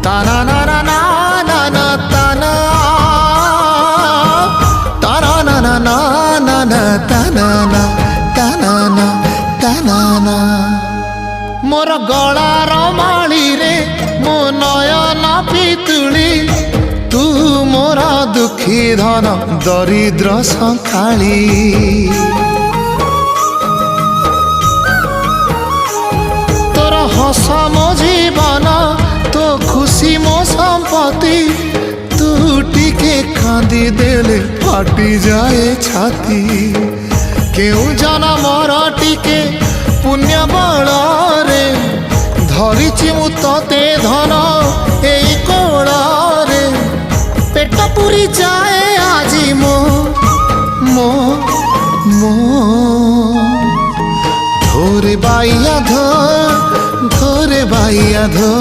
তানা না না না না না তানা তানা না না না না না তানা না তানা না তানা না মোর গଳାର ମାଳିରେ ମୋ ନୟନ ପିତୁଳି ତୁ ମୋର ଦୁଃଖୀ ଧନ ଦରିଦ୍ର ସକାଳି ତୋର ହସ ମୋ ଜୀବନ ତୋ ଖୁସି ମୋ ସମ୍ପତ୍ତି ତୁ ଟିକେ କାନ୍ଦି ଦେଲେ ଫାଟିଯାଏ ଛାତି କେଉଁ ଜନମର ଟିକେ पुण्य बଳରେ ଧରିଛି ମୁଁ ତତେ ଧନ ଏଇ କୋଳରେ ପେଟ ପୁରି ଯାଏ ଆଜି ମୋ ମୋ ମୋ ଧୋରେ ବାଇଆ ଧୋ ଧୋରେ ବାଇଆ ଧୋ